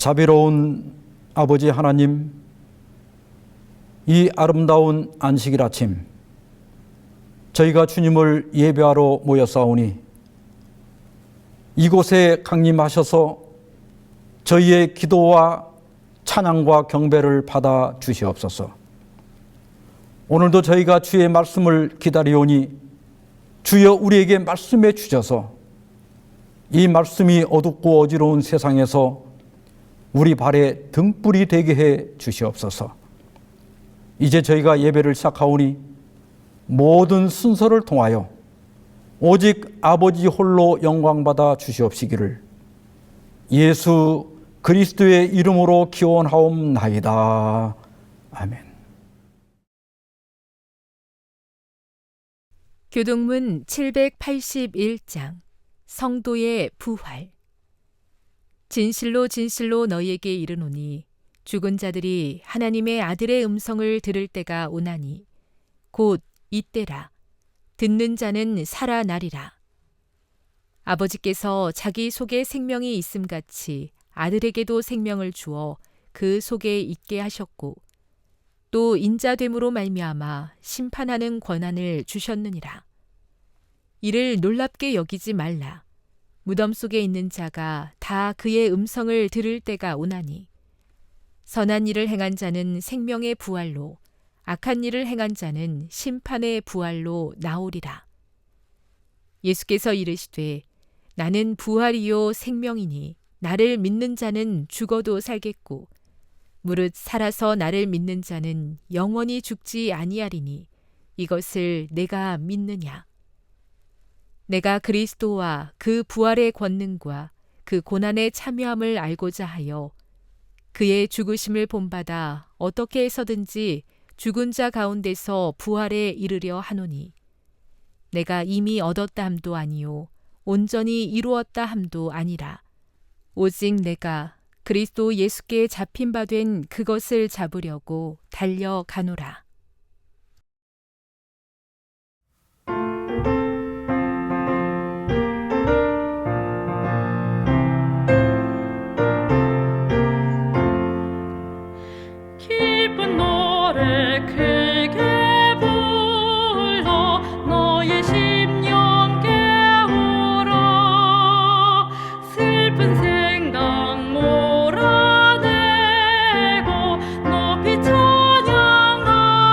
자비로운 아버지 하나님, 이 아름다운 안식일 아침 저희가 주님을 예배하러 모였사오니 이곳에 강림하셔서 저희의 기도와 찬양과 경배를 받아 주시옵소서. 오늘도 저희가 주의 말씀을 기다리오니 주여 우리에게 말씀해 주셔서 이 말씀이 어둡고 어지러운 세상에서 우리 발에 등불이 되게 해 주시옵소서. 이제 저희가 예배를 시작하오니 모든 순서를 통하여 오직 아버지 홀로 영광받아 주시옵시기를 예수 그리스도의 이름으로 기원하옵나이다. 아멘. 교동문 781장 성도의 부활. 진실로 진실로 너희에게 이르노니 죽은 자들이 하나님의 아들의 음성을 들을 때가 오나니 곧 이때라. 듣는 자는 살아나리라. 아버지께서 자기 속에 생명이 있음같이 아들에게도 생명을 주어 그 속에 있게 하셨고 또 인자됨으로 말미암아 심판하는 권한을 주셨느니라. 이를 놀랍게 여기지 말라. 무덤 속에 있는 자가 다 그의 음성을 들을 때가 오나니 선한 일을 행한 자는 생명의 부활로 악한 일을 행한 자는 심판의 부활로 나오리라. 예수께서 이르시되 나는 부활이요 생명이니 나를 믿는 자는 죽어도 살겠고 무릇 살아서 나를 믿는 자는 영원히 죽지 아니하리니 이것을 내가 믿느냐. 내가 그리스도와 그 부활의 권능과 그 고난의 참여함을 알고자 하여 그의 죽으심을 본받아 어떻게 해서든지 죽은 자 가운데서 부활에 이르려 하노니 내가 이미 얻었다 함도 아니요 온전히 이루었다 함도 아니라 오직 내가 그리스도 예수께 잡힌 바 된 그것을 잡으려고 달려가노라. 기쁜 노래 크게 불러 너의 심령 깨우라. 슬픈 생각 몰아내고 높이 찬양하라.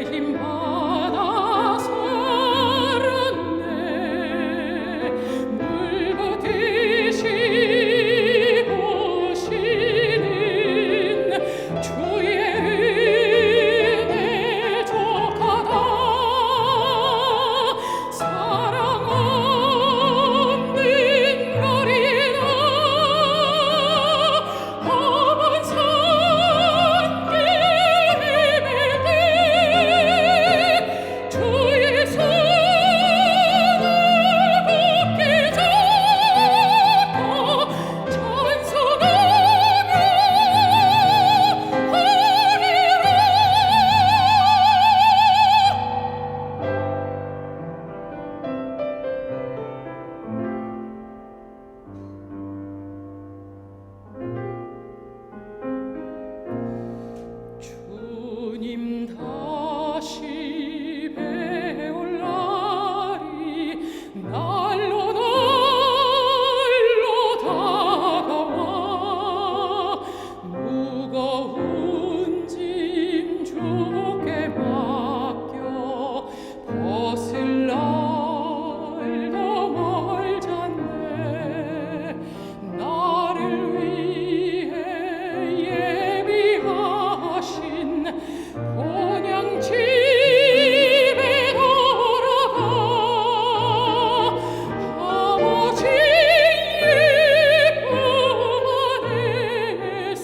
힘 받아 살았네. 물부티시고 시는 주의 은혜 족하다. 사랑 없는 거리나 험한 산길 헤매되 주의 손을 굳게 잡고 찬송하며 하리라. 주님 다시 배올 날이 날로 다가와. 무거운 짐 주께 맡겨 벗을 날도 멀잖네. 나를 위해 예비하신 본향 집에 돌아가 아버지의 품 안에서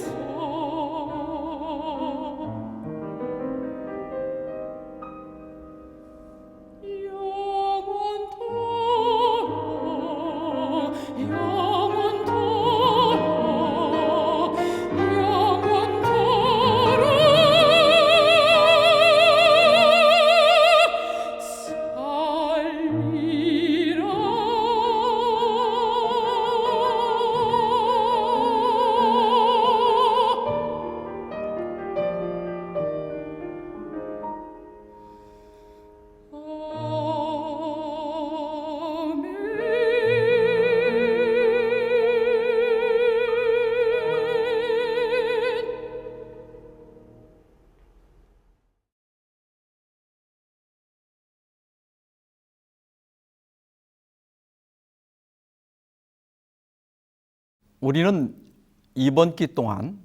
우리는 이번 기 동안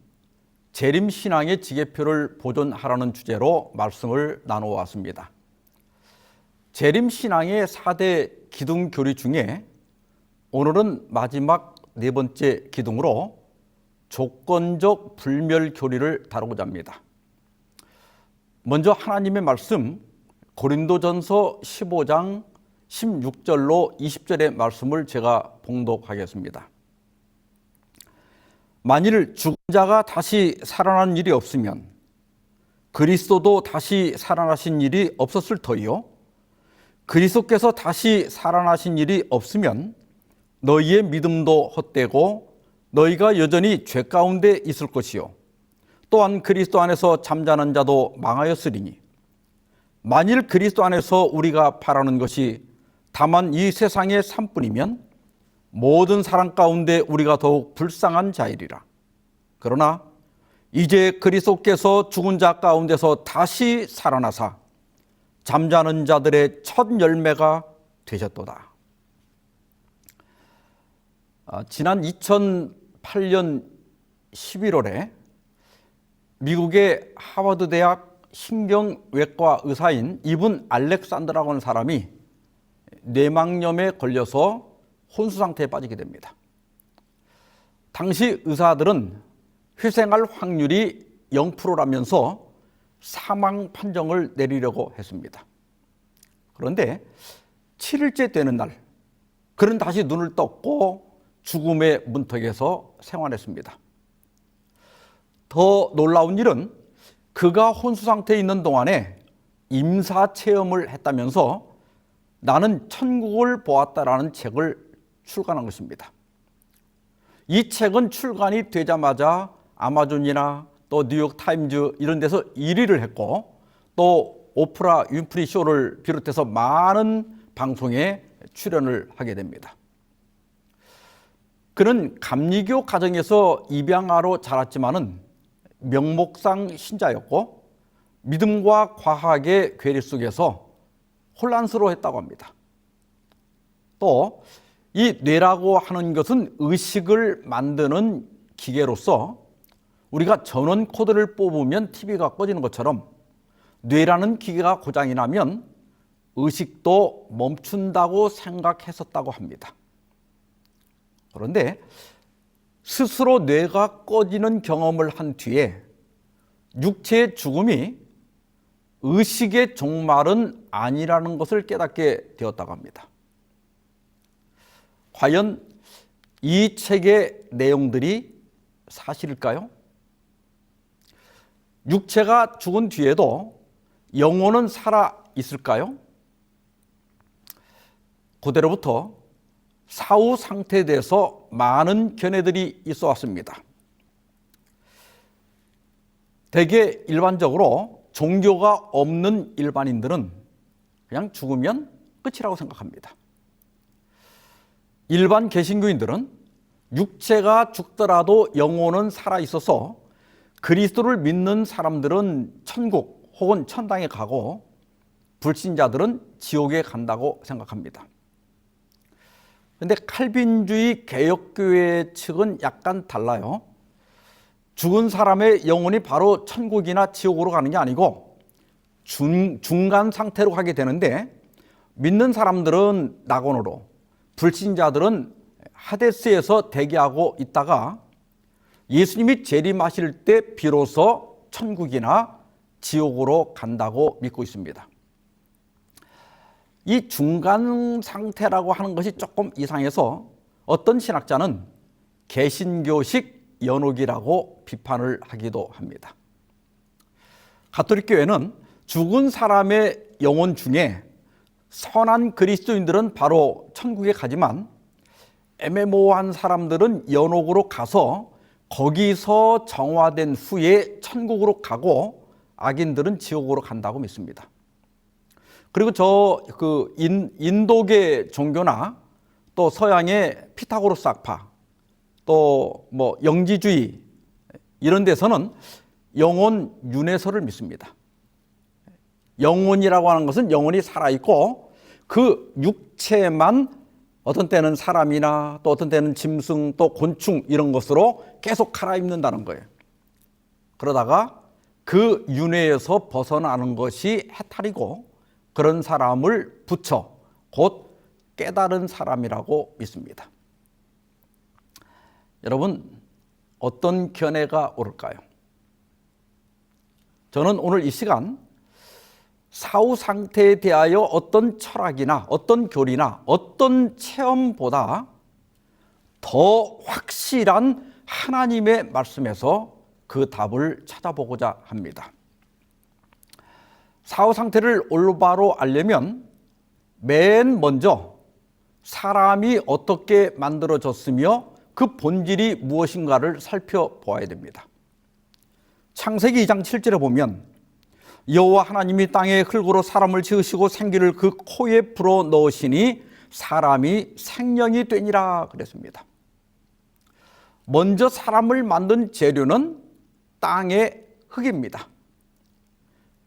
재림신앙의 지계표를 보존하라는 주제로 말씀을 나누어왔습니다. 재림신앙의 4대 기둥교리 중에 오늘은 마지막 네 번째 기둥으로 조건적 불멸교리를 다루고자 합니다. 먼저 하나님의 말씀 고린도전서 15장 16절로 20절의 말씀을 제가 봉독하겠습니다. 만일 죽은 자가 다시 살아난 일이 없으면 그리스도도 다시 살아나신 일이 없었을 터이요 그리스도께서 다시 살아나신 일이 없으면 너희의 믿음도 헛되고 너희가 여전히 죄 가운데 있을 것이요 또한 그리스도 안에서 잠자는 자도 망하였으리니 만일 그리스도 안에서 우리가 바라는 것이 다만 이 세상의 삶뿐이면 모든 사람 가운데 우리가 더욱 불쌍한 자이리라. 그러나 이제 그리스도께서 죽은 자 가운데서 다시 살아나사 잠자는 자들의 첫 열매가 되셨도다. 지난 2008년 11월에 미국의 하버드 대학 신경외과 의사인 이분 알렉산더라고 하는 사람이 뇌망염에 걸려서 혼수 상태에 빠지게 됩니다. 당시 의사들은 회생할 확률이 0%라면서 사망 판정을 내리려고 했습니다. 그런데 7일째 되는 날, 그는 다시 눈을 떴고 죽음의 문턱에서 생활했습니다. 더 놀라운 일은 그가 혼수 상태에 있는 동안에 임사 체험을 했다면서 나는 천국을 보았다라는 책을 출간한 것입니다. 이 책은 출간이 되자마자 아마존이나 또 뉴욕 타임즈 이런 데서 1위를 했고 또 오프라 윈프리 쇼를 비롯해서 많은 방송에 출연을 하게 됩니다. 그는 감리교 가정에서 입양아로 자랐지만은 명목상 신자였고 믿음과 과학의 괴리 속에서 혼란스러워했다고 합니다. 또 이 뇌라고 하는 것은 의식을 만드는 기계로서 우리가 전원 코드를 뽑으면 TV가 꺼지는 것처럼 뇌라는 기계가 고장이 나면 의식도 멈춘다고 생각했었다고 합니다. 그런데 스스로 뇌가 꺼지는 경험을 한 뒤에 육체의 죽음이 의식의 종말은 아니라는 것을 깨닫게 되었다고 합니다. 과연 이 책의 내용들이 사실일까요? 육체가 죽은 뒤에도 영혼은 살아 있을까요? 고대로부터 사후 상태에 대해서 많은 견해들이 있어 왔습니다. 대개 일반적으로 종교가 없는 일반인들은 그냥 죽으면 끝이라고 생각합니다. 일반 개신교인들은 육체가 죽더라도 영혼은 살아 있어서 그리스도를 믿는 사람들은 천국 혹은 천당에 가고 불신자들은 지옥에 간다고 생각합니다. 그런데 칼빈주의 개혁교회 측은 약간 달라요. 죽은 사람의 영혼이 바로 천국이나 지옥으로 가는 게 아니고 중간 상태로 가게 되는데, 믿는 사람들은 낙원으로, 불신자들은 하데스에서 대기하고 있다가 예수님이 재림하실 때 비로소 천국이나 지옥으로 간다고 믿고 있습니다. 이 중간 상태라고 하는 것이 조금 이상해서 어떤 신학자는 개신교식 연옥이라고 비판을 하기도 합니다. 가톨릭 교회는 죽은 사람의 영혼 중에 선한 그리스도인들은 바로 천국에 가지만 애매모호한 사람들은 연옥으로 가서 거기서 정화된 후에 천국으로 가고 악인들은 지옥으로 간다고 믿습니다. 그리고 인도계 종교나 또 서양의 피타고라스 학파, 또 영지주의 이런 데서는 영혼 윤회설을 믿습니다. 영혼이라고 하는 것은 영혼이 살아있고 그 육체만 어떤 때는 사람이나 또 어떤 때는 짐승 또 곤충 이런 것으로 계속 갈아입는다는 거예요. 그러다가 그 윤회에서 벗어나는 것이 해탈이고 그런 사람을 부처, 곧 깨달은 사람이라고 믿습니다. 여러분, 어떤 견해가 옳을까요? 저는 오늘 이 시간 사후 상태에 대하여 어떤 철학이나 어떤 교리나 어떤 체험보다 더 확실한 하나님의 말씀에서 그 답을 찾아보고자 합니다. 사후 상태를 올바로 알려면 맨 먼저 사람이 어떻게 만들어졌으며 그 본질이 무엇인가를 살펴보아야 됩니다. 창세기 2장 7절에 보면 여호와 하나님이 땅에 흙으로 사람을 지으시고 생기를 그 코에 불어 넣으시니 사람이 생명이 되니라 그랬습니다. 먼저 사람을 만든 재료는 땅의 흙입니다.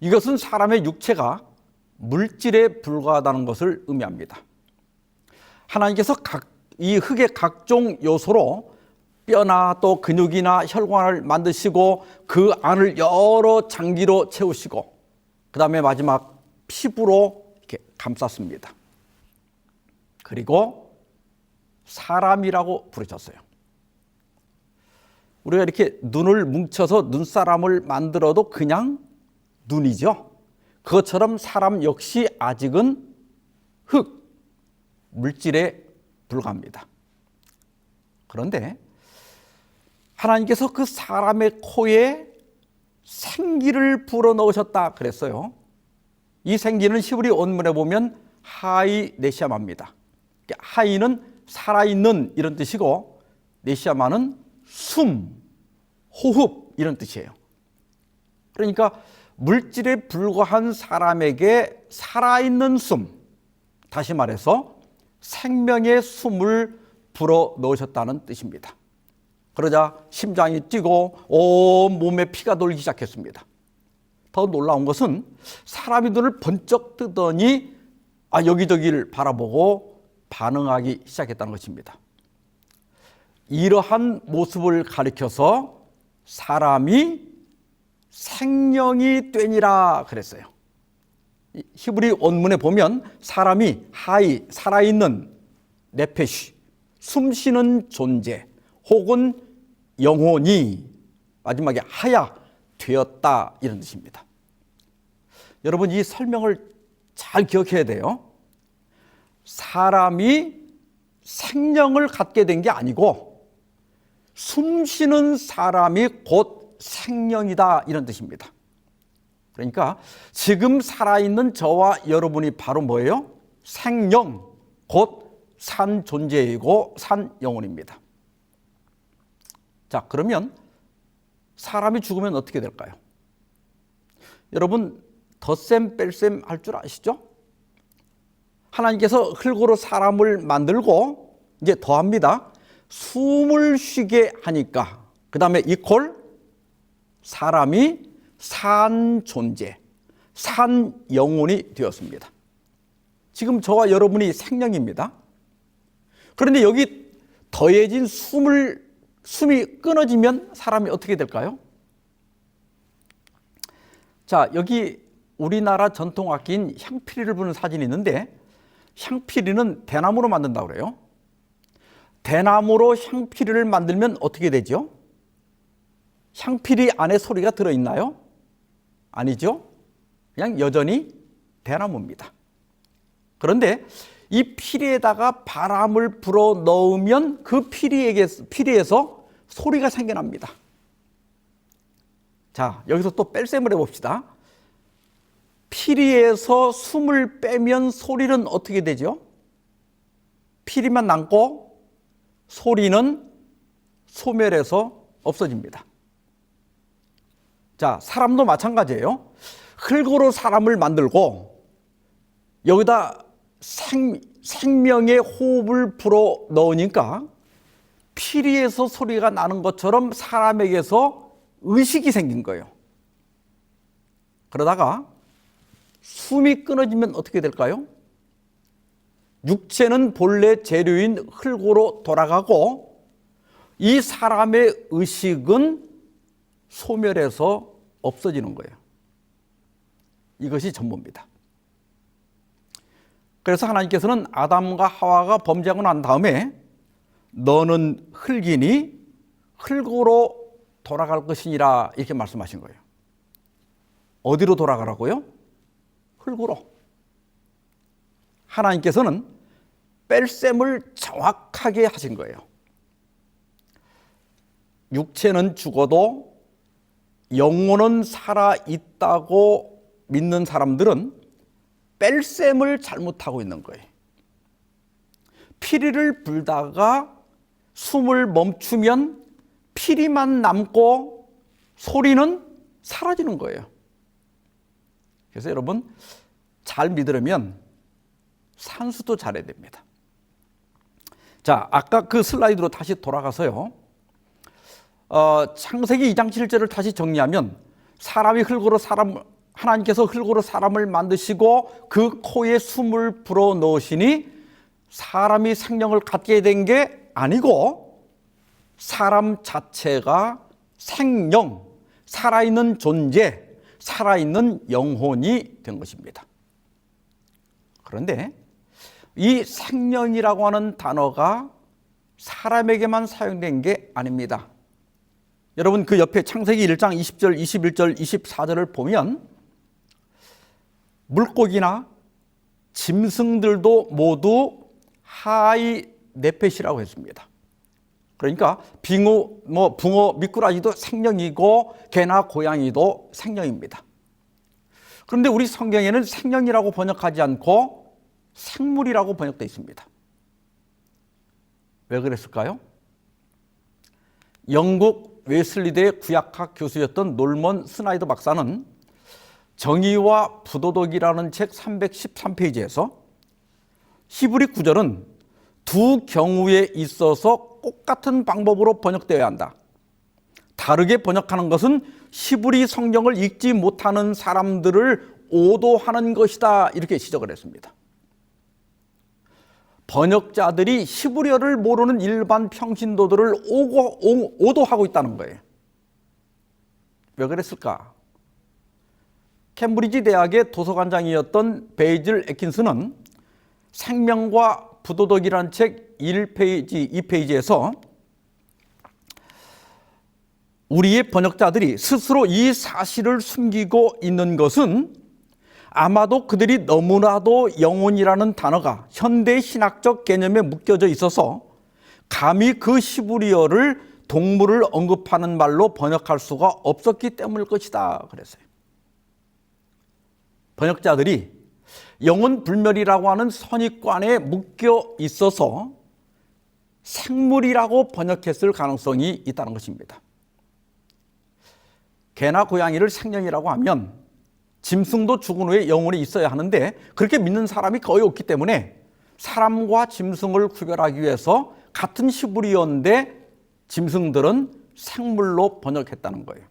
이것은 사람의 육체가 물질에 불과하다는 것을 의미합니다. 하나님께서 이 흙의 각종 요소로 뼈나 또 근육이나 혈관을 만드시고 그 안을 여러 장기로 채우시고 그 다음에 마지막 피부로 이렇게 감쌌습니다. 그리고 사람이라고 부르셨어요. 우리가 이렇게 눈을 뭉쳐서 눈사람을 만들어도 그냥 눈이죠. 그것처럼 사람 역시 아직은 흙, 물질에 불과합니다. 그런데 하나님께서 그 사람의 코에 생기를 불어넣으셨다 그랬어요. 이 생기는 히브리 원문에 보면 하이 네시아마입니다. 하이는 살아있는 이런 뜻이고 네시아마는 숨, 호흡 이런 뜻이에요. 그러니까 물질에 불과한 사람에게 살아있는 숨, 다시 말해서 생명의 숨을 불어넣으셨다는 뜻입니다. 그러자 심장이 뛰고 온 몸에 피가 돌기 시작했습니다. 더 놀라운 것은 사람이 눈을 번쩍 뜨더니 여기저기를 바라보고 반응하기 시작했다는 것입니다. 이러한 모습을 가리켜서 사람이 생명이 되니라 그랬어요. 히브리 원문에 보면 사람이 하이, 살아있는, 네페시, 숨쉬는 존재 혹은 영혼이 마지막에 하야 되었다 이런 뜻입니다. 여러분 이 설명을 잘 기억해야 돼요. 사람이 생명을 갖게 된 게 아니고 숨쉬는 사람이 곧 생명이다 이런 뜻입니다. 그러니까 지금 살아있는 저와 여러분이 바로 뭐예요? 생명, 곧 산 존재이고 산 영혼입니다. 자, 그러면 사람이 죽으면 어떻게 될까요? 여러분 덧셈 뺄셈 할 줄 아시죠? 하나님께서 흙으로 사람을 만들고 이제 더합니다. 숨을 쉬게 하니까 그 다음에 이퀄 사람이 산 존재, 산 영혼이 되었습니다. 지금 저와 여러분이 생명입니다. 그런데 여기 더해진 숨이 끊어지면 사람이 어떻게 될까요? 자, 여기 우리나라 전통 악기인 향피리를 부는 사진이 있는데 향피리는 대나무로 만든다고 그래요. 대나무로 향피리를 만들면 어떻게 되죠? 향피리 안에 소리가 들어있나요? 아니죠. 그냥 여전히 대나무입니다. 그런데 이 피리에다가 바람을 불어 넣으면 그 피리에서 소리가 생겨납니다. 자, 여기서 또 뺄셈을 해봅시다. 피리에서 숨을 빼면 소리는 어떻게 되죠? 피리만 남고 소리는 소멸해서 없어집니다. 자, 사람도 마찬가지예요. 흙으로 사람을 만들고 여기다 생명의 호흡을 불어 넣으니까 피리에서 소리가 나는 것처럼 사람에게서 의식이 생긴 거예요. 그러다가 숨이 끊어지면 어떻게 될까요? 육체는 본래 재료인 흙으로 돌아가고 이 사람의 의식은 소멸해서 없어지는 거예요. 이것이 전부입니다. 그래서 하나님께서는 아담과 하와가 범죄하고 난 다음에 너는 흙이니 흙으로 돌아갈 것이니라 이렇게 말씀하신 거예요. 어디로 돌아가라고요? 흙으로. 하나님께서는 뺄셈을 정확하게 하신 거예요. 육체는 죽어도 영혼은 살아있다고 믿는 사람들은 뺄셈을 잘못하고 있는 거예요. 피리를 불다가 숨을 멈추면 피리만 남고 소리는 사라지는 거예요. 그래서 여러분 잘 믿으려면 산수도 잘해야 됩니다. 자, 아까 그 슬라이드로 다시 돌아가서요. 창세기 2장 7절을 다시 정리하면 하나님께서 흙으로 사람을 만드시고 그 코에 숨을 불어 넣으시니 사람이 생명을 갖게 된 게 아니고 사람 자체가 생명, 살아있는 존재, 살아있는 영혼이 된 것입니다. 그런데 이 생명이라고 하는 단어가 사람에게만 사용된 게 아닙니다. 여러분 그 옆에 창세기 1장 20절, 21절, 24절을 보면 물고기나 짐승들도 모두 하이 네펫이라고 했습니다. 그러니까 붕어, 미꾸라지도 생명이고 개나 고양이도 생명입니다. 그런데 우리 성경에는 생명이라고 번역하지 않고 생물이라고 번역되어 있습니다. 왜 그랬을까요? 영국 웨슬리대 구약학 교수였던 놀먼 스나이더 박사는 정의와 부도덕이라는 책 313페이지에서 히브리 구절은 두 경우에 있어서 똑같은 방법으로 번역되어야 한다. 다르게 번역하는 것은 시브리 성경을 읽지 못하는 사람들을 오도하는 것이다, 이렇게 지적을 했습니다. 번역자들이 히브리어를 모르는 일반 평신도들을 오도하고 있다는 거예요. 왜 그랬을까? 캠브리지 대학의 도서관장이었던 베이즐 애킨스는 생명과 부도덕이라는 책 1페이지, 2페이지에서 우리의 번역자들이 스스로 이 사실을 숨기고 있는 것은 아마도 그들이 너무나도 영혼이라는 단어가 현대 신학적 개념에 묶여져 있어서 감히 그 히브리어를 동물을 언급하는 말로 번역할 수가 없었기 때문일 것이다, 그랬어요. 번역자들이 영혼 불멸이라고 하는 선입관에 묶여 있어서 생물이라고 번역했을 가능성이 있다는 것입니다. 개나 고양이를 생명이라고 하면 짐승도 죽은 후에 영혼이 있어야 하는데 그렇게 믿는 사람이 거의 없기 때문에 사람과 짐승을 구별하기 위해서 같은 히브리어인데 짐승들은 생물로 번역했다는 거예요.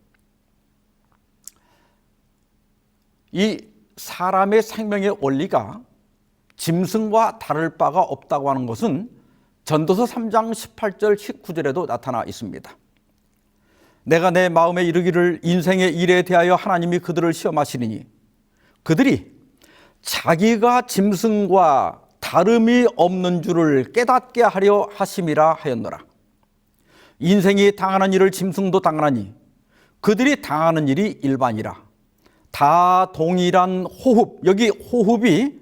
이 사람의 생명의 원리가 짐승과 다를 바가 없다고 하는 것은 전도서 3장 18절 19절에도 나타나 있습니다. 내가 내 마음에 이르기를 인생의 일에 대하여 하나님이 그들을 시험하시리니 그들이 자기가 짐승과 다름이 없는 줄을 깨닫게 하려 하심이라 하였노라. 인생이 당하는 일을 짐승도 당하나니 그들이 당하는 일이 일반이라. 다 동일한 호흡, 여기 호흡이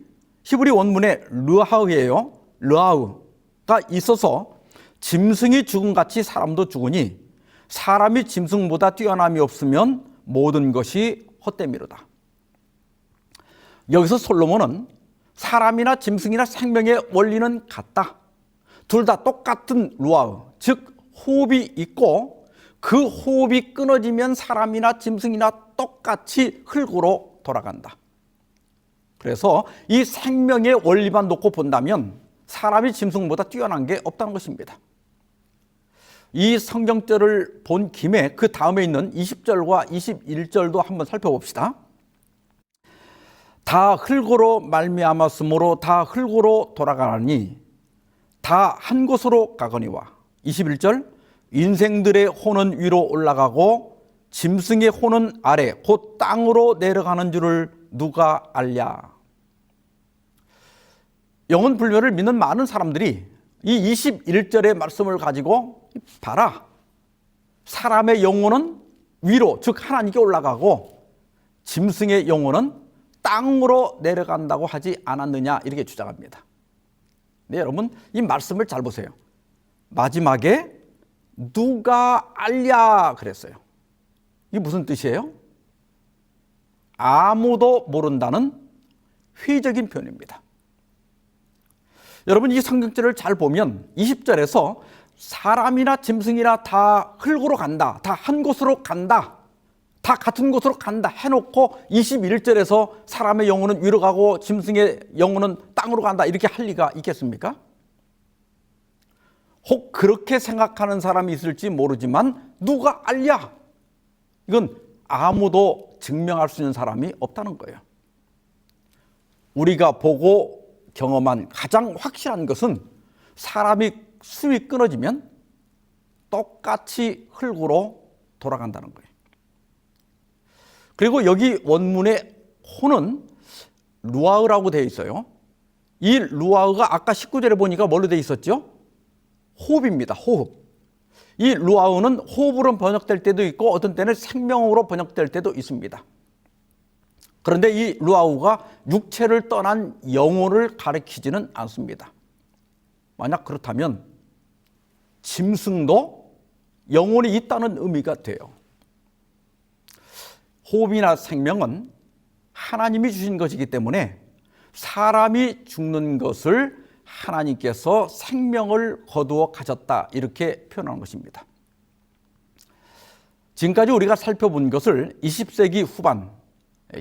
히브리 원문에 르하우예요. 르하우가 있어서 짐승이 죽음같이 사람도 죽으니 사람이 짐승보다 뛰어남이 없으면 모든 것이 헛됨이로다. 여기서 솔로몬은 사람이나 짐승이나 생명의 원리는 같다. 둘 다 똑같은 루아우, 즉 호흡이 있고 그 호흡이 끊어지면 사람이나 짐승이나 똑같이 흙으로 돌아간다. 그래서 이 생명의 원리만 놓고 본다면 사람이 짐승보다 뛰어난 게 없다는 것입니다. 이 성경절을 본 김에 그 다음에 있는 20절과 21절도 한번 살펴봅시다. 다 흙으로 말미암았으므로 다 흙으로 돌아가니 다 한 곳으로 가거니와. 21절 인생들의 혼은 위로 올라가고 짐승의 혼은 아래 곧 땅으로 내려가는 줄을 누가 알랴. 영혼 불멸을 믿는 많은 사람들이 이 21절의 말씀을 가지고 봐라, 사람의 영혼은 위로 즉 하나님께 올라가고 짐승의 영혼은 땅으로 내려간다고 하지 않았느냐, 이렇게 주장합니다. 네, 여러분 이 말씀을 잘 보세요. 마지막에 누가 알랴 그랬어요. 이게 무슨 뜻이에요? 아무도 모른다는 회의적인 표현입니다. 여러분 이 성경절을 잘 보면 20절에서 사람이나 짐승이나 다 흙으로 간다, 다 한 곳으로 간다, 다 같은 곳으로 간다 해놓고 21절에서 사람의 영혼은 위로 가고 짐승의 영혼은 땅으로 간다, 이렇게 할 리가 있겠습니까? 혹 그렇게 생각하는 사람이 있을지 모르지만 누가 알랴? 이건 아무도 증명할 수 있는 사람이 없다는 거예요. 우리가 보고 경험한 가장 확실한 것은 사람이 숨이 끊어지면 똑같이 흙으로 돌아간다는 거예요. 그리고 여기 원문에 혼은 루아흐라고 되어 있어요. 이 루아흐가 아까 19절에 보니까 뭘로 되어 있었죠? 호흡입니다. 호흡. 이 루아흐는 호흡으로 번역될 때도 있고 어떤 때는 생명으로 번역될 때도 있습니다. 그런데 이 루아흐가 육체를 떠난 영혼을 가리키지는 않습니다. 만약 그렇다면 짐승도 영혼이 있다는 의미가 돼요. 호흡이나 생명은 하나님이 주신 것이기 때문에 사람이 죽는 것을 하나님께서 생명을 거두어 가졌다, 이렇게 표현하는 것입니다. 지금까지 우리가 살펴본 것을 20세기 후반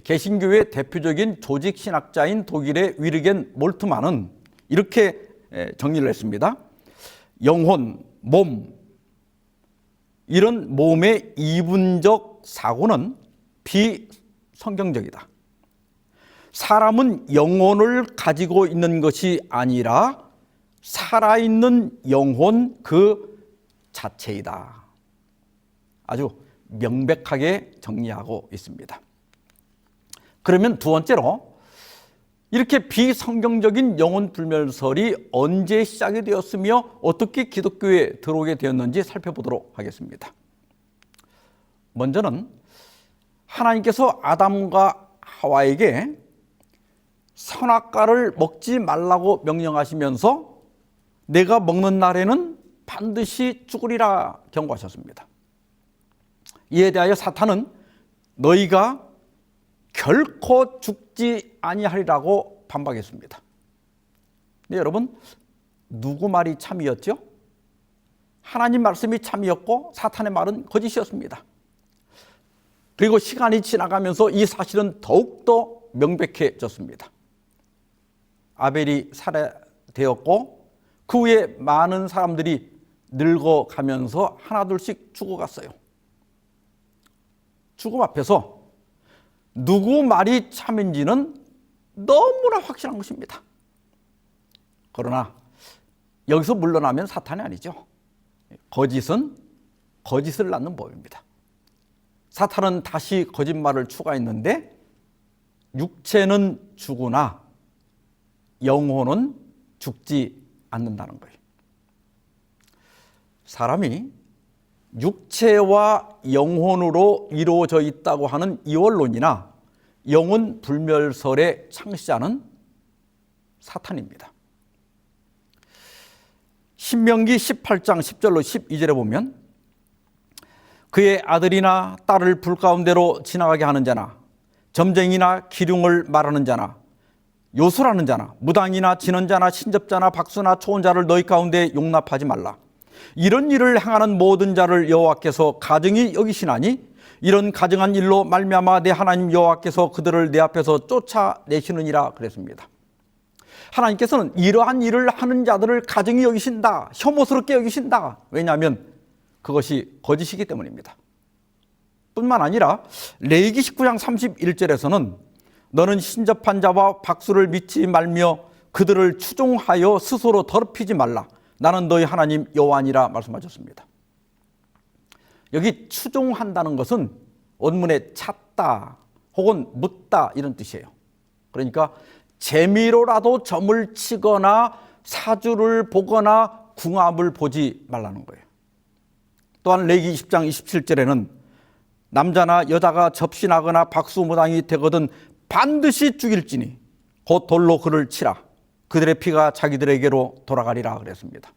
개신교의 대표적인 조직신학자인 독일의 위르겐 몰트만은 이렇게 정리를 했습니다. 영혼, 몸, 이런 몸의 이분적 사고는 비성경적이다. 사람은 영혼을 가지고 있는 것이 아니라 살아있는 영혼 그 자체이다. 아주 명백하게 정리하고 있습니다. 그러면 두 번째로 이렇게 비성경적인 영혼 불멸설이 언제 시작이 되었으며 어떻게 기독교에 들어오게 되었는지 살펴보도록 하겠습니다. 먼저는 하나님께서 아담과 하와에게 선악과를 먹지 말라고 명령하시면서 내가 먹는 날에는 반드시 죽으리라 경고하셨습니다. 이에 대하여 사탄은 너희가 결코 죽지 아니하리라고 반박했습니다. 네, 여러분, 누구 말이 참이었죠? 하나님 말씀이 참이었고 사탄의 말은 거짓이었습니다. 그리고 시간이 지나가면서 이 사실은 더욱더 명백해졌습니다. 아벨이 살해되었고 그 후에 많은 사람들이 늙어가면서 하나둘씩 죽어갔어요. 죽음 앞에서 누구 말이 참인지는 너무나 확실한 것입니다. 그러나 여기서 물러나면 사탄이 아니죠. 거짓은 거짓을 낳는 법입니다. 사탄은 다시 거짓말을 추가했는데 육체는 죽으나 영혼은 죽지 않는다는 거예요. 사람이 육체와 영혼으로 이루어져 있다고 하는 이원론이나 영혼 불멸설의 창시자는 사탄입니다. 신명기 18장 10절로 12절에 보면 그의 아들이나 딸을 불 가운데로 지나가게 하는 자나 점쟁이나 기륭을 말하는 자나 요술하는 자나 무당이나 진언자나 신접자나 박수나 초혼자를 너희 가운데 용납하지 말라. 이런 일을 행하는 모든 자를 여호와께서 가증히 여기시나니 이런 가증한 일로 말미암아 내 하나님 여호와께서 그들을 내 앞에서 쫓아내시느니라 그랬습니다. 하나님께서는 이러한 일을 하는 자들을 가증히 여기신다, 혐오스럽게 여기신다. 왜냐하면 그것이 거짓이기 때문입니다. 뿐만 아니라 레위기 19장 31절에서는 너는 신접한 자와 박수를 믿지 말며 그들을 추종하여 스스로 더럽히지 말라. 나는 너희 하나님 여호와니라 말씀하셨습니다. 여기 추종한다는 것은 원문에 찾다 혹은 묻다 이런 뜻이에요. 그러니까 재미로라도 점을 치거나 사주를 보거나 궁합을 보지 말라는 거예요. 또한 레위기 20장 27절에는 남자나 여자가 접신하거나 박수무당이 되거든 반드시 죽일지니 곧 돌로 그를 치라. 그들의 피가 자기들에게로 돌아가리라 그랬습니다.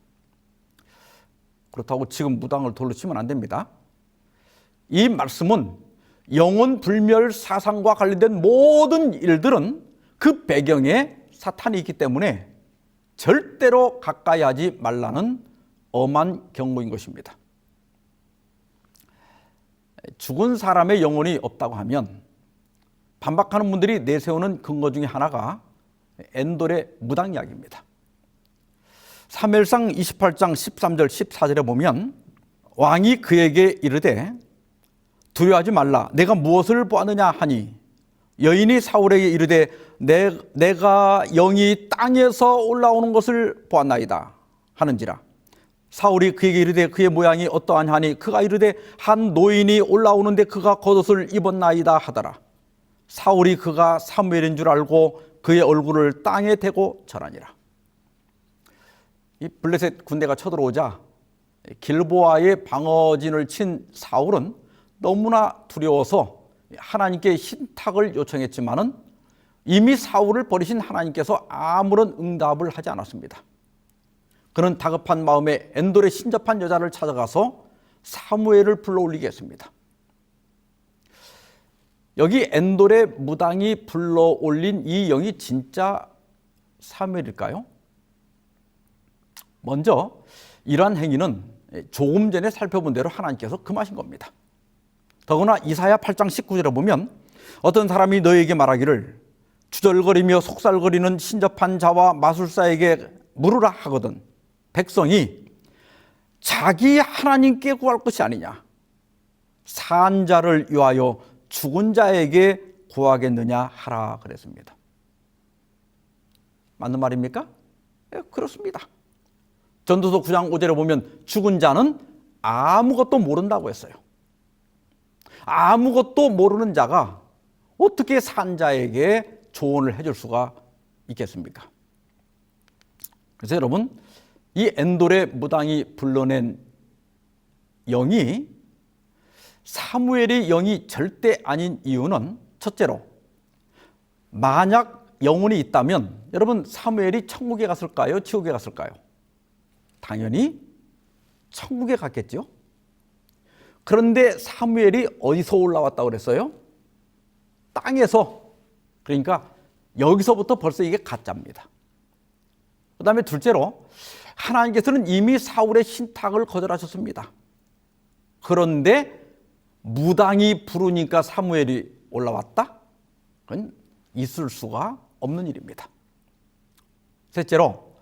그렇다고 지금 무당을 돌로 치면 안 됩니다. 이 말씀은 영혼 불멸 사상과 관련된 모든 일들은 그 배경에 사탄이 있기 때문에 절대로 가까이 하지 말라는 엄한 경고인 것입니다. 죽은 사람의 영혼이 없다고 하면 반박하는 분들이 내세우는 근거 중에 하나가 엔돌의 무당 이야기입니다. 사무엘상 28장 13절 14절에 보면 왕이 그에게 이르되 두려워하지 말라. 내가 무엇을 보았느냐 하니 여인이 사울에게 이르되 내가 영이 땅에서 올라오는 것을 보았나이다 하는지라. 사울이 그에게 이르되 그의 모양이 어떠하냐 하니 그가 이르되 한 노인이 올라오는데 그가 겉옷을 입었나이다 하더라. 사울이 그가 사무엘인 줄 알고 그의 얼굴을 땅에 대고 절하니라. 이 블레셋 군대가 쳐들어오자 길보아의 방어진을 친 사울은 너무나 두려워서 하나님께 신탁을 요청했지만은 이미 사울을 버리신 하나님께서 아무런 응답을 하지 않았습니다. 그는 다급한 마음에 엔돌에 신접한 여자를 찾아가서 사무엘을 불러올리게 했습니다. 여기 엔돌의 무당이 불러올린 이 영이 진짜 사무엘일까요? 먼저 이러한 행위는 조금 전에 살펴본 대로 하나님께서 금하신 겁니다. 더구나 이사야 8장 19절에 보면 어떤 사람이 너에게 말하기를 주절거리며 속살거리는 신접한 자와 마술사에게 물으라 하거든 백성이 자기 하나님께 구할 것이 아니냐 산 자를 위하여 죽은 자에게 구하겠느냐 하라 그랬습니다. 맞는 말입니까? 예, 그렇습니다. 전도서 9장 5절에 보면 죽은 자는 아무것도 모른다고 했어요. 아무것도 모르는 자가 어떻게 산 자에게 조언을 해줄 수가 있겠습니까? 그래서 여러분, 이 엔돌의 무당이 불러낸 영이 사무엘의 영이 절대 아닌 이유는 첫째로, 만약 영혼이 있다면 여러분 사무엘이 천국에 갔을까요? 지옥에 갔을까요? 당연히 천국에 갔겠죠. 그런데 사무엘이 어디서 올라왔다고 그랬어요? 땅에서. 그러니까 여기서부터 벌써 이게 가짜입니다. 그 다음에 둘째로, 하나님께서는 이미 사울의 신탁을 거절하셨습니다. 그런데 무당이 부르니까 사무엘이 올라왔다? 그건 있을 수가 없는 일입니다. 셋째로,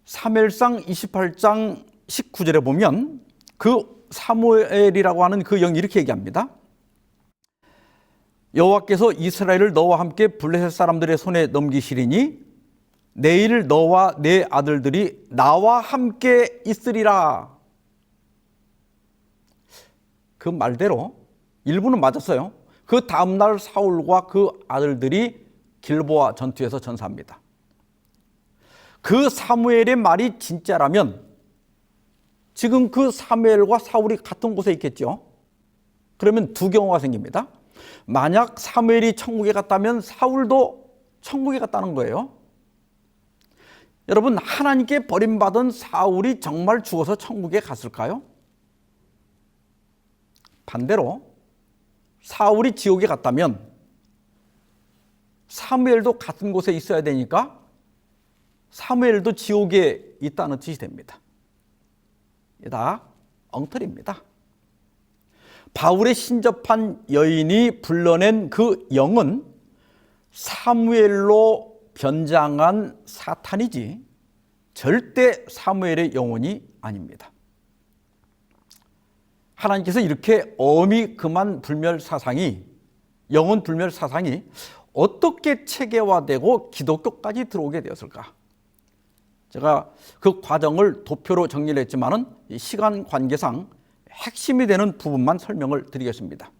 사무엘상 28장 19절에 보면 그 사무엘이라고 하는 그 영이 이렇게 얘기합니다. 여호와께서 이스라엘을 너와 함께 블레셋 사람들의 손에 넘기시리니 내일 너와 내 아들들이 나와 함께 있으리라. 그 말대로 일부는 맞았어요. 그 다음날 사울과 그 아들들이 길보아 전투에서 전사합니다. 그 사무엘의 말이 진짜라면 지금 그 사무엘과 사울이 같은 곳에 있겠죠. 그러면 두 경우가 생깁니다. 만약 사무엘이 천국에 갔다면 사울도 천국에 갔다는 거예요. 여러분, 하나님께 버림받은 사울이 정말 죽어서 천국에 갔을까요? 반대로 사울이 지옥에 갔다면 사무엘도 같은 곳에 있어야 되니까 사무엘도 지옥에 있다는 뜻이 됩니다. 이게 다 엉터리입니다. 바울의 신접한 여인이 불러낸 그 영은 사무엘로 변장한 사탄이지 절대 사무엘의 영혼이 아닙니다. 하나님께서 이렇게 어미 그만 불멸 사상이, 영혼 불멸 사상이 어떻게 체계화되고 기독교까지 들어오게 되었을까? 제가 그 과정을 도표로 정리를 했지만은 시간 관계상 핵심이 되는 부분만 설명을 드리겠습니다.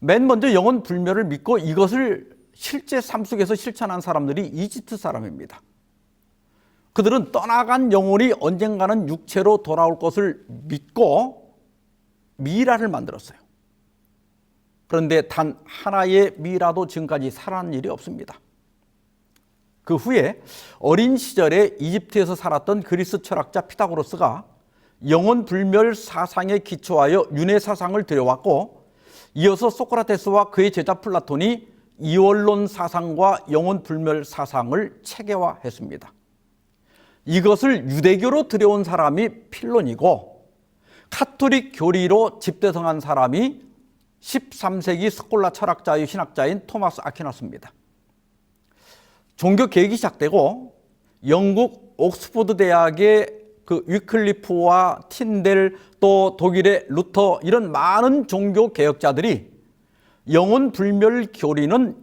맨 먼저 영혼 불멸을 믿고 이것을 실제 삶 속에서 실천한 사람들이 이집트 사람입니다. 그들은 떠나간 영혼이 언젠가는 육체로 돌아올 것을 믿고 미라를 만들었어요. 그런데 단 하나의 미라도 지금까지 살아난 일이 없습니다. 그 후에 어린 시절에 이집트에서 살았던 그리스 철학자 피타고라스가 영혼 불멸 사상에 기초하여 윤회 사상을 들여왔고, 이어서 소크라테스와 그의 제자 플라톤이 이원론 사상과 영혼 불멸 사상을 체계화했습니다. 이것을 유대교로 들여온 사람이 필론이고, 카톨릭 교리로 집대성한 사람이 13세기 스콜라 철학자의 신학자인 토마스 아퀴나스입니다. 종교 개혁이 시작되고 영국 옥스퍼드 대학의 그 위클리프와 틴델, 또 독일의 루터, 이런 많은 종교 개혁자들이 영혼 불멸 교리는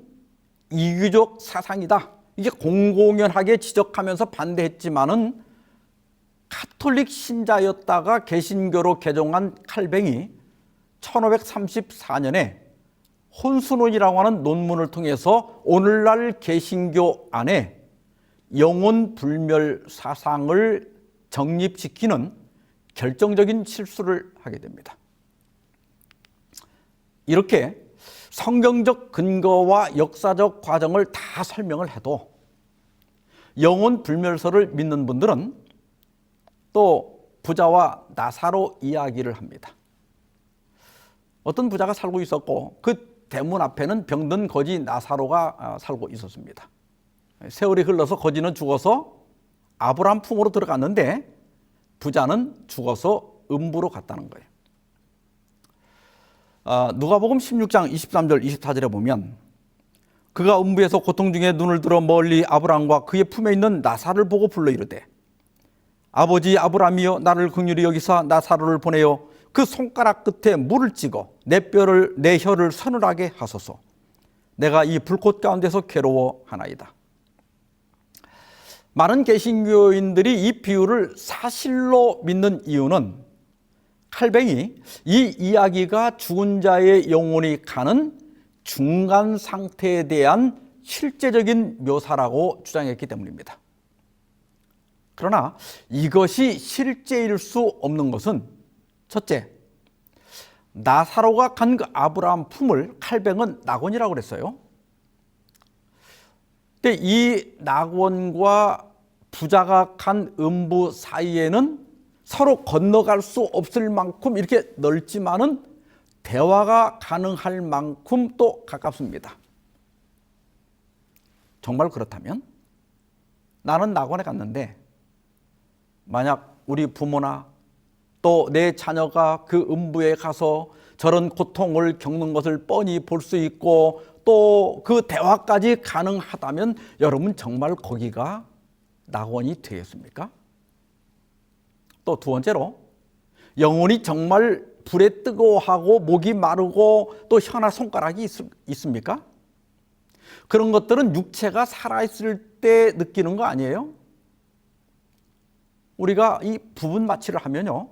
이교적 사상이다, 이게 공공연하게 지적하면서 반대했지만은 카톨릭 신자였다가 개신교로 개종한 칼뱅이 1534년에 혼수론이라고 하는 논문을 통해서 오늘날 개신교 안에 영혼 불멸 사상을 정립시키는 결정적인 실수를 하게 됩니다. 이렇게 성경적 근거와 역사적 과정을 다 설명을 해도 영혼 불멸설을 믿는 분들은 또 부자와 나사로 이야기를 합니다. 어떤 부자가 살고 있었고 그 대문 앞에는 병든 거지 나사로가 살고 있었습니다. 세월이 흘러서 거지는 죽어서 아브라함 품으로 들어갔는데 부자는 죽어서 음부로 갔다는 거예요. 누가복음 16장 23절 24절에 보면 그가 음부에서 고통 중에 눈을 들어 멀리 아브라함과 그의 품에 있는 나사를 보고 불러 이르되 아버지 아브라함이여 나를 긍휼히 여기사 나사로를 보내어 그 손가락 끝에 물을 찍어 내 혀를 서늘하게 하소서. 내가 이 불꽃 가운데서 괴로워하나이다. 많은 개신교인들이 이 비유를 사실로 믿는 이유는 칼뱅이 이 이야기가 죽은 자의 영혼이 가는 중간 상태에 대한 실제적인 묘사라고 주장했기 때문입니다. 그러나 이것이 실제일 수 없는 것은 첫째, 나사로가 간 그 아브라함 품을 칼뱅은 낙원이라고 그랬어요. 근데 이 낙원과 부자가 간 음부 사이에는 서로 건너갈 수 없을 만큼 이렇게 넓지만은 대화가 가능할 만큼 또 가깝습니다. 정말 그렇다면 나는 낙원에 갔는데 만약 우리 부모나 또 내 자녀가 그 음부에 가서 저런 고통을 겪는 것을 뻔히 볼 수 있고 또 그 대화까지 가능하다면 여러분 정말 거기가 낙원이 되겠습니까? 또 두 번째로 영혼이 정말 불에 뜨거워하고 목이 마르고 또 혀나 손가락이 있습니까? 그런 것들은 육체가 살아있을 때 느끼는 거 아니에요? 우리가 이 부분 마취를 하면요,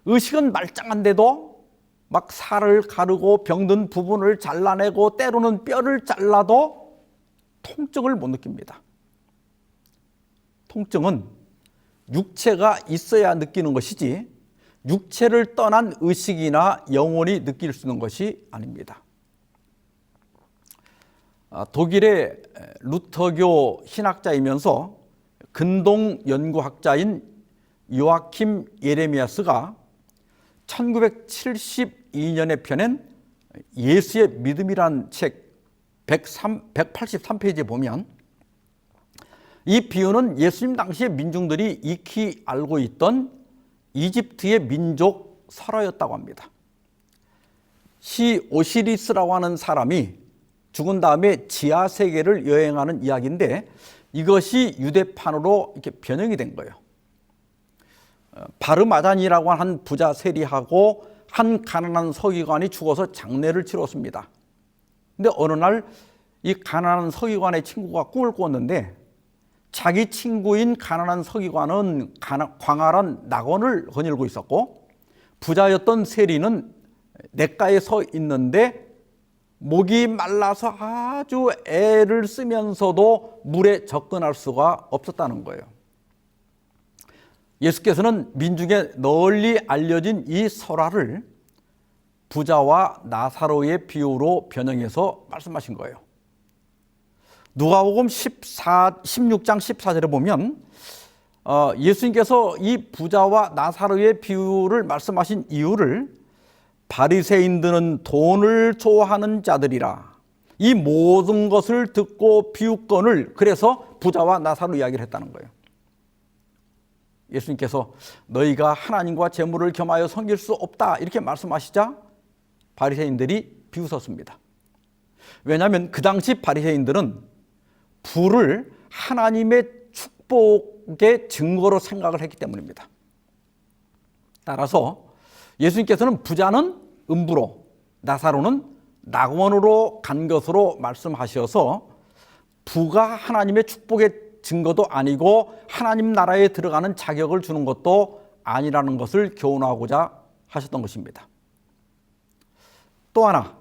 의식은 말짱한데도 막 살을 가르고 병든 부분을 잘라내고 때로는 뼈를 잘라도 통증을 못 느낍니다. 통증은 육체가 있어야 느끼는 것이지 육체를 떠난 의식이나 영혼이 느낄 수 있는 것이 아닙니다. 독일의 루터교 신학자이면서 근동 연구학자인 요아킴 예레미야스가 1972년에 펴낸 예수의 믿음이란 책 183페이지에 보면 이 비유는 예수님 당시의 민중들이 익히 알고 있던 이집트의 민족 설화였다고 합니다. 시 오시리스라고 하는 사람이 죽은 다음에 지하 세계를 여행하는 이야기인데 이것이 유대판으로 이렇게 변형이 된 거예요. 바르마잔이라고 한 부자 세리하고 한 가난한 서기관이 죽어서 장례를 치렀습니다. 근데 어느 날 이 가난한 서기관의 친구가 꿈을 꿨는데 자기 친구인 가난한 서기관은 광활한 낙원을 거닐고 있었고 부자였던 세리는 냇가에 서 있는데 목이 말라서 아주 애를 쓰면서도 물에 접근할 수가 없었다는 거예요. 예수께서는 민중에 널리 알려진 이 설화를 부자와 나사로의 비유로 변형해서 말씀하신 거예요. 누가복음 16장 14절에 보면 예수님께서 이 부자와 나사로의 비유를 말씀하신 이유를 바리새인들은 돈을 좋아하는 자들이라 이 모든 것을 듣고 비유권을 그래서 부자와 나사로 이야기를 했다는 거예요. 예수님께서 너희가 하나님과 재물을 겸하여 섬길 수 없다 이렇게 말씀하시자 바리새인들이 비웃었습니다. 왜냐하면 그 당시 바리새인들은 부를 하나님의 축복의 증거로 생각을 했기 때문입니다. 따라서 예수님께서는 부자는 음부로 나사로는 낙원으로 간 것으로 말씀하셔서 부가 하나님의 축복의 증거도 아니고 하나님 나라에 들어가는 자격을 주는 것도 아니라는 것을 교훈하고자 하셨던 것입니다. 또 하나,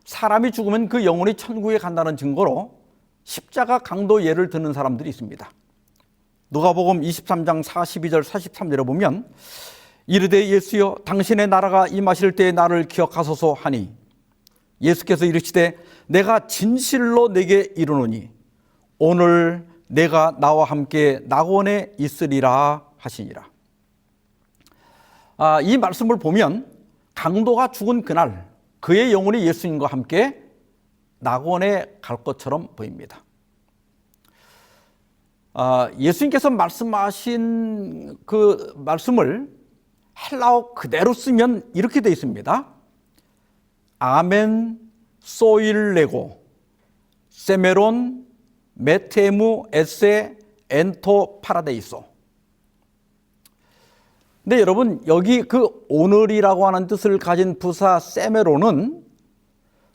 사람이 죽으면 그 영혼이 천국에 간다는 증거로 십자가 강도 예를 드는 사람들이 있습니다. 누가복음 23장 42절 43절에 보면 이르되 예수여 당신의 나라가 임하실 때에 나를 기억하소서 하니 예수께서 이르시되 내가 진실로 내게 이르노니 오늘 내가 나와 함께 낙원에 있으리라 하시니라. 이 말씀을 보면 강도가 죽은 그날 그의 영혼이 예수님과 함께 낙원에 갈 것처럼 보입니다. 예수님께서 말씀하신 그 말씀을 헬라어 그대로 쓰면 이렇게 되어 있습니다. 아멘 소일레고 세메론 메테무 에세 엔토 파라데이소. 근데 여러분, 여기 그 오늘이라고 하는 뜻을 가진 부사 세메로는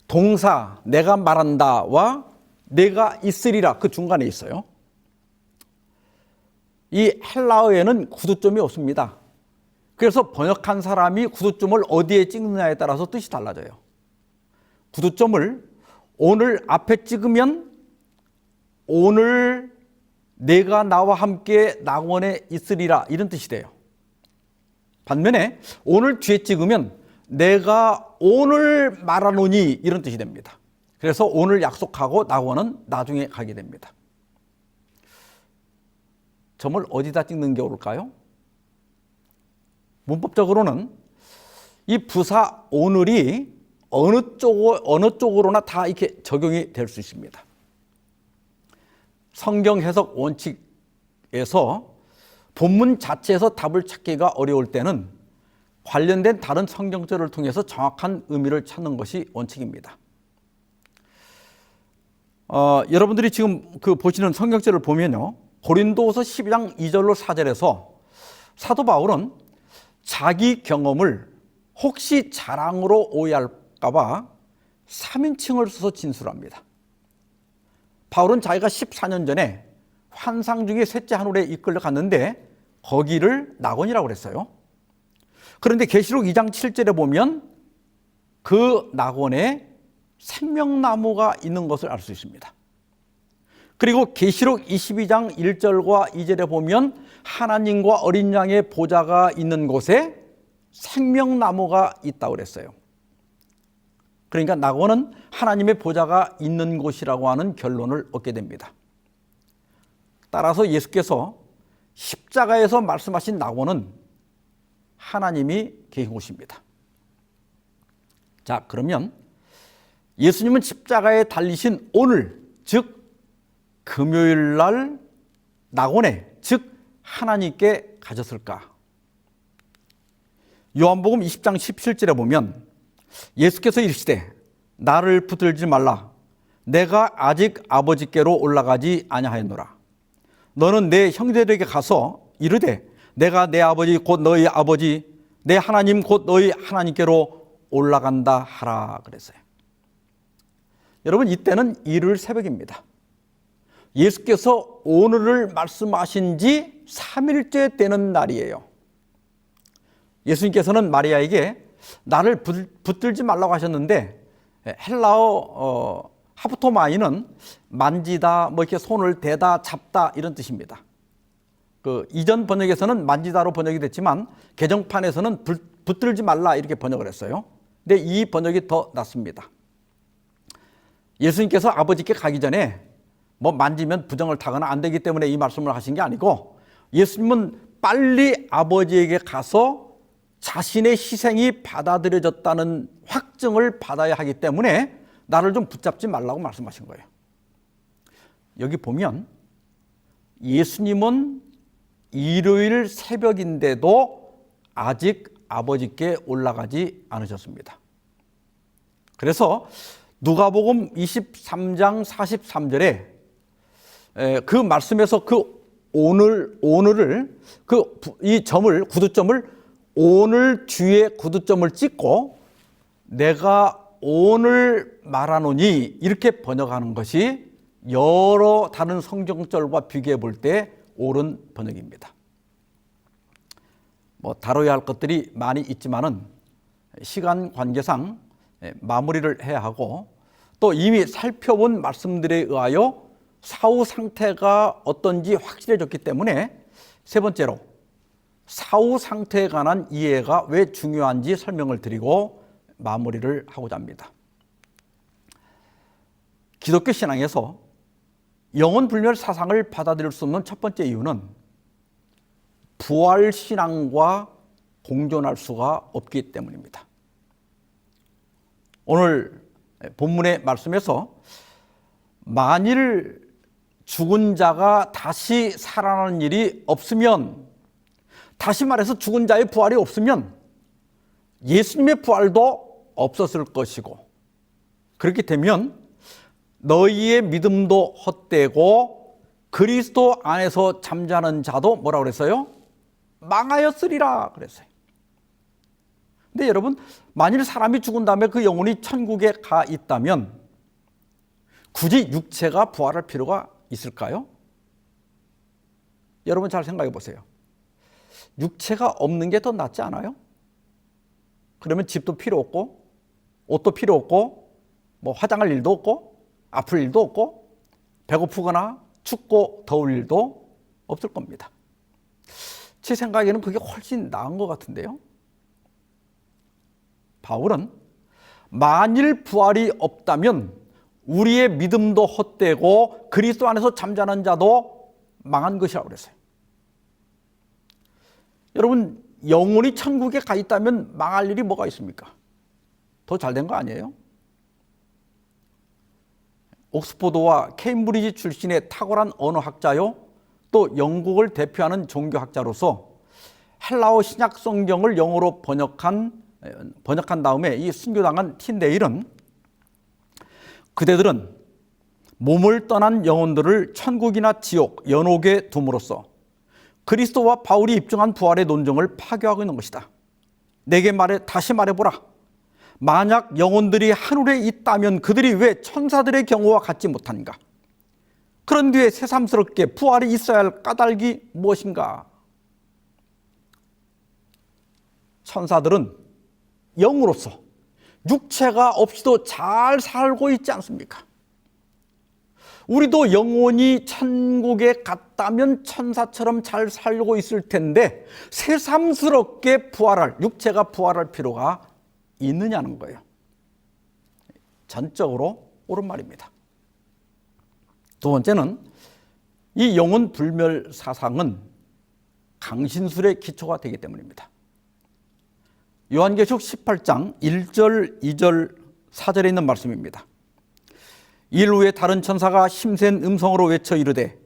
동사 내가 말한다와 내가 있으리라 그 중간에 있어요. 이 헬라어에는 구두점이 없습니다. 그래서 번역한 사람이 구두점을 어디에 찍느냐에 따라서 뜻이 달라져요. 구두점을 오늘 앞에 찍으면 오늘 내가 나와 함께 낙원에 있으리라 이런 뜻이 돼요. 반면에 오늘 뒤에 찍으면 내가 오늘 말하노니 이런 뜻이 됩니다. 그래서 오늘 약속하고 낙원은 나중에 가게 됩니다. 점을 어디다 찍는 게 옳을까요? 문법적으로는 이 부사 오늘이 어느 쪽으로나 다 이렇게 적용이 될 수 있습니다. 성경 해석 원칙에서 본문 자체에서 답을 찾기가 어려울 때는 관련된 다른 성경절을 통해서 정확한 의미를 찾는 것이 원칙입니다. 여러분들이 지금 그 보시는 성경절을 보면요, 고린도후서 12장 2절로 4절에서 사도 바울은 자기 경험을 혹시 자랑으로 오해할까 봐 3인칭을 써서 진술합니다. 바울은 자기가 14년 전에 환상 중에 셋째 하늘에 이끌려 갔는데 거기를 낙원이라고 그랬어요. 그런데 계시록 2장 7절에 보면 그 낙원에 생명나무가 있는 것을 알 수 있습니다. 그리고 계시록 22장 1절과 2절에 보면 하나님과 어린 양의 보좌가 있는 곳에 생명나무가 있다고 그랬어요. 그러니까 낙원은 하나님의 보좌가 있는 곳이라고 하는 결론을 얻게 됩니다. 따라서 예수께서 십자가에서 말씀하신 낙원은 하나님이 계신 곳입니다. 자, 그러면 예수님은 십자가에 달리신 오늘, 즉 금요일 날 낙원에, 즉 하나님께 가셨을까? 요한복음 20장 17절에 보면 예수께서 이르시되 나를 붙들지 말라. 내가 아직 아버지께로 올라가지 아니하였노라. 너는 내 형제들에게 가서 이르되 내가 내 아버지 곧 너희 아버지, 내 하나님 곧 너희 하나님께로 올라간다 하라 그랬어요. 여러분, 이때는 일요일 새벽입니다. 예수께서 오늘을 말씀하신 지 3일째 되는 날이에요. 예수님께서는 마리아에게 나를 붙들지 말라고 하셨는데 헬라어 하프토마이는 만지다, 뭐 이렇게 손을 대다, 잡다 이런 뜻입니다. 그 이전 번역에서는 만지다로 번역이 됐지만 개정판에서는 붙들지 말라 이렇게 번역을 했어요. 근데 이 번역이 더 낫습니다. 예수님께서 아버지께 가기 전에 뭐 만지면 부정을 타거나 안 되기 때문에 이 말씀을 하신 게 아니고 예수님은 빨리 아버지에게 가서 자신의 희생이 받아들여졌다는 확증을 받아야 하기 때문에 나를 좀 붙잡지 말라고 말씀하신 거예요. 여기 보면 예수님은 일요일 새벽인데도 아직 아버지께 올라가지 않으셨습니다. 그래서 누가복음 23장 43절에 그 말씀에서 그 오늘을 이 점을 구두점을 오늘 뒤에 구두점을 찍고 내가 오늘 말하노니 이렇게 번역하는 것이 여러 다른 성경절과 비교해 볼 때 옳은 번역입니다. 뭐 다뤄야 할 것들이 많이 있지만은 시간 관계상 마무리를 해야 하고 또 이미 살펴본 말씀들에 의하여 사후 상태가 어떤지 확실해졌기 때문에 세 번째로 사후 상태에 관한 이해가 왜 중요한지 설명을 드리고 마무리를 하고자 합니다. 기독교 신앙에서 영혼불멸 사상을 받아들일 수 없는 첫 번째 이유는 부활신앙과 공존할 수가 없기 때문입니다. 오늘 본문의 말씀에서 만일 죽은 자가 다시 살아나는 일이 없으면, 다시 말해서 죽은 자의 부활이 없으면 예수님의 부활도 없었을 것이고, 그렇게 되면 너희의 믿음도 헛되고 그리스도 안에서 잠자는 자도 뭐라고 그랬어요? 망하였으리라 그랬어요. 근데 여러분, 만일 사람이 죽은 다음에 그 영혼이 천국에 가 있다면 굳이 육체가 부활할 필요가 있을까요? 여러분 잘 생각해 보세요. 육체가 없는 게 더 낫지 않아요? 그러면 집도 필요 없고 옷도 필요 없고 뭐 화장할 일도 없고 아플 일도 없고 배고프거나 춥고 더울 일도 없을 겁니다. 제 생각에는 그게 훨씬 나은 것 같은데요. 바울은 만일 부활이 없다면 우리의 믿음도 헛되고 그리스도 안에서 잠자는 자도 망한 것이라고 그랬어요. 여러분, 영혼이 천국에 가 있다면 망할 일이 뭐가 있습니까? 더 잘 된 거 아니에요? 옥스포드와 케임브리지 출신의 탁월한 언어학자요, 또 영국을 대표하는 종교학자로서 헬라어 신약 성경을 영어로 번역한 다음에 이 순교당한 틴데일은 그대들은 몸을 떠난 영혼들을 천국이나 지옥, 연옥에 둠으로써 그리스도와 바울이 입증한 부활의 논증을 파괴하고 있는 것이다. 내게 다시 말해보라. 만약 영혼들이 하늘에 있다면 그들이 왜 천사들의 경우와 같지 못한가? 그런 뒤에 새삼스럽게 부활이 있어야 할 까닭이 무엇인가? 천사들은 영으로서 육체가 없이도 잘 살고 있지 않습니까? 우리도 영혼이 천국에 갔다면 천사처럼 잘 살고 있을 텐데 새삼스럽게 육체가 부활할 필요가 있느냐는 거예요. 전적으로 옳은 말입니다. 두 번째는 이 영혼 불멸 사상은 강신술의 기초가 되기 때문입니다. 요한계시록 18장 1절, 2절, 4절에 있는 말씀입니다. 일 후에 다른 천사가 힘센 음성으로 외쳐 이르되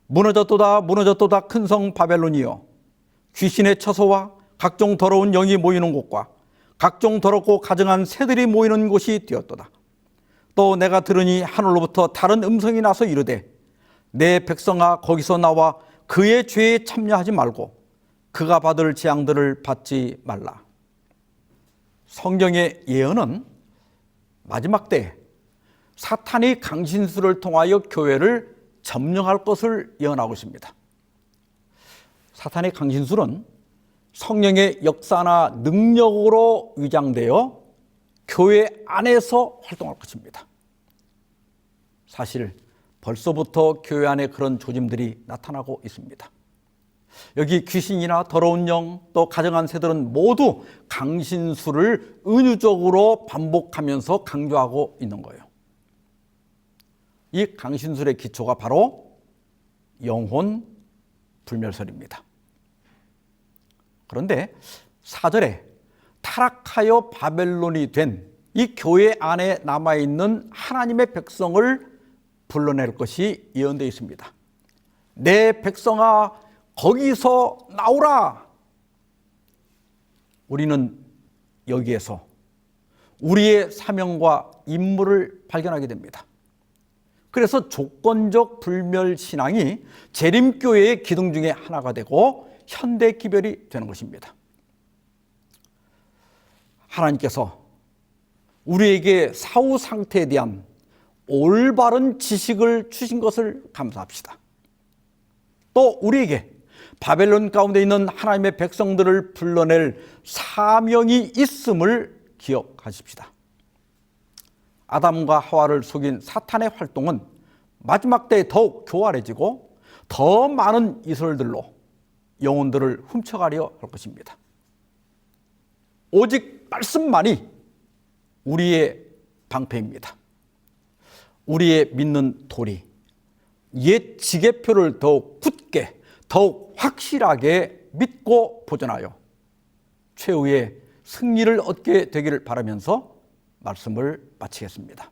무너졌도다 무너졌도다 큰 성 바벨론이여 귀신의 처소와 각종 더러운 영이 모이는 곳과 각종 더럽고 가증한 새들이 모이는 곳이 되었도다. 또 내가 들으니 하늘로부터 다른 음성이 나서 이르되 내 백성아 거기서 나와 그의 죄에 참여하지 말고 그가 받을 재앙들을 받지 말라. 성경의 예언은 마지막 때에 사탄이 강신술을 통하여 교회를 점령할 것을 예언하고 있습니다. 사탄의 강신술은 성령의 역사나 능력으로 위장되어 교회 안에서 활동할 것입니다. 사실 벌써부터 교회 안에 그런 조짐들이 나타나고 있습니다. 여기 귀신이나 더러운 영, 또 가증한 새들은 모두 강신술을 은유적으로 반복하면서 강조하고 있는 거예요. 이 강신술의 기초가 바로 영혼 불멸설입니다. 그런데 4절에 타락하여 바벨론이 된 이 교회 안에 남아있는 하나님의 백성을 불러낼 것이 예언되어 있습니다. 내 백성아 거기서 나오라. 우리는 여기에서 우리의 사명과 임무를 발견하게 됩니다. 그래서 조건적 불멸 신앙이 재림교회의 기둥 중에 하나가 되고 현대 기별이 되는 것입니다. 하나님께서 우리에게 사후 상태에 대한 올바른 지식을 주신 것을 감사합시다. 또 우리에게 바벨론 가운데 있는 하나님의 백성들을 불러낼 사명이 있음을 기억하십시다. 아담과 하와를 속인 사탄의 활동은 마지막 때에 더욱 교활해지고 더 많은 이설들로 영혼들을 훔쳐가려 할 것입니다. 오직 말씀만이 우리의 방패입니다. 우리의 믿는 도리, 옛 지계표를 더욱 굳게, 더욱 확실하게 믿고 보존하여 최후의 승리를 얻게 되기를 바라면서 말씀을 마치겠습니다.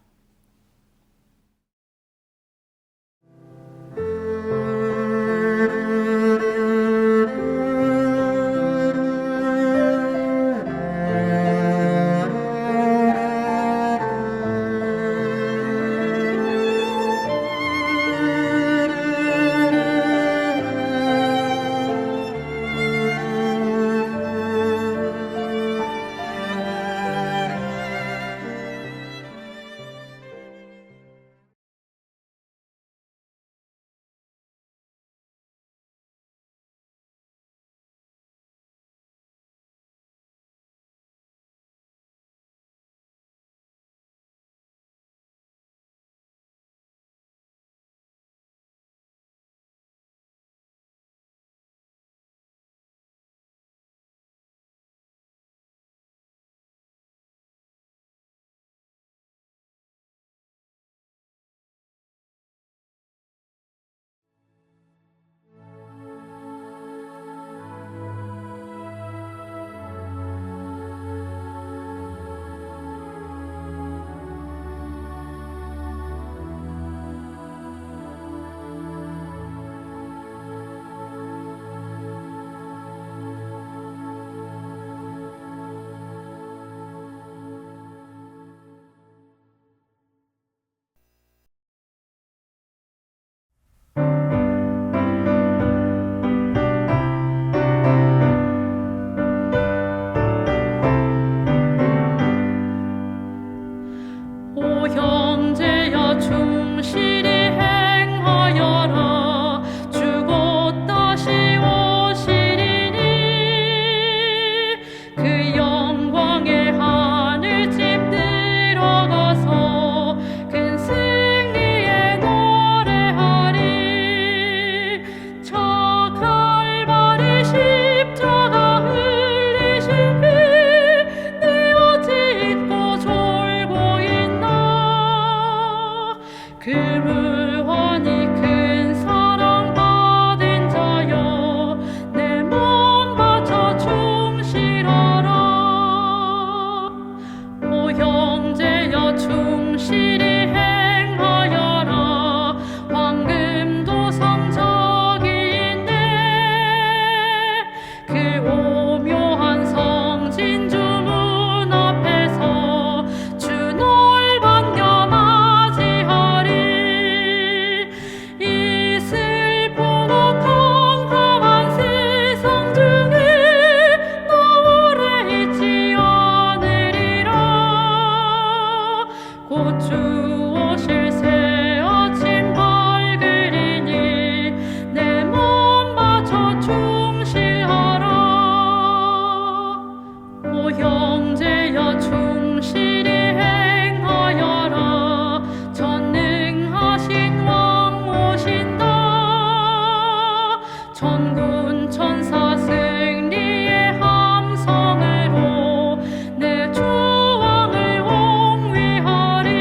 천군 천사 승리의 함성으로 내 주왕을 옹위하리.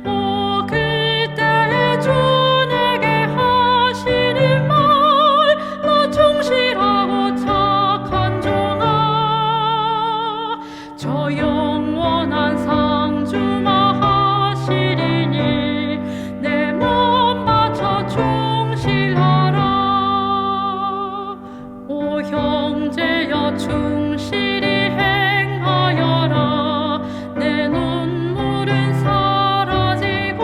오 그때 주 내게 하시는 말, 나 충실하고 착한 종아, 저 영원한 상주마 하시리니 내 몸 바쳐 충실하라. 오 형제여 충실히 행하여라. 내 눈물은 사라지고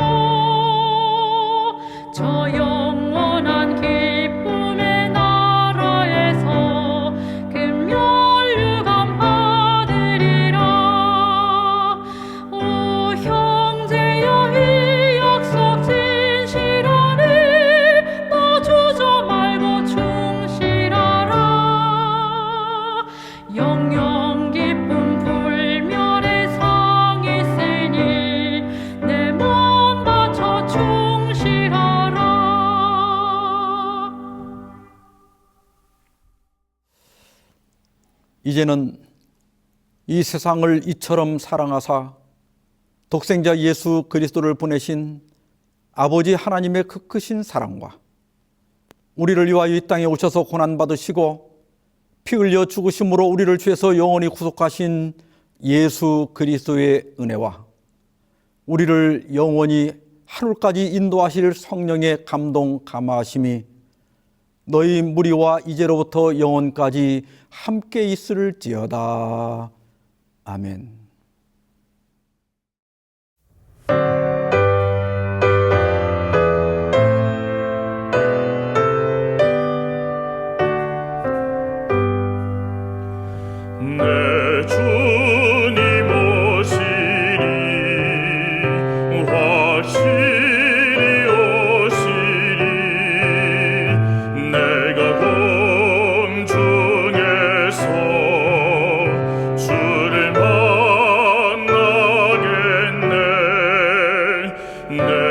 저 영원한 기쁨의 나라에서 금면류관 받으리라. 오 형제여 이 약속 진실하니 너 주저 말고 충실하라. 영영 기쁨 불멸의 상이 있으니 내 몸 바쳐 충실하라. 이제는 이 세상을 이처럼 사랑하사 독생자 예수 그리스도를 보내신 아버지 하나님의 그 크신 사랑과 우리를 위하여 이 땅에 오셔서 고난받으시고 피 흘려 죽으심으로 우리를 죄에서 영원히 구속하신 예수 그리스도의 은혜와 우리를 영원히 하늘까지 인도하실 성령의 감동 감화하심이 너희 무리와 이제로부터 영원까지 함께 있을지어다. 아멘. 내 주님 오시리 확실히 오시리 내가 공중에서 주를 만나겠네 내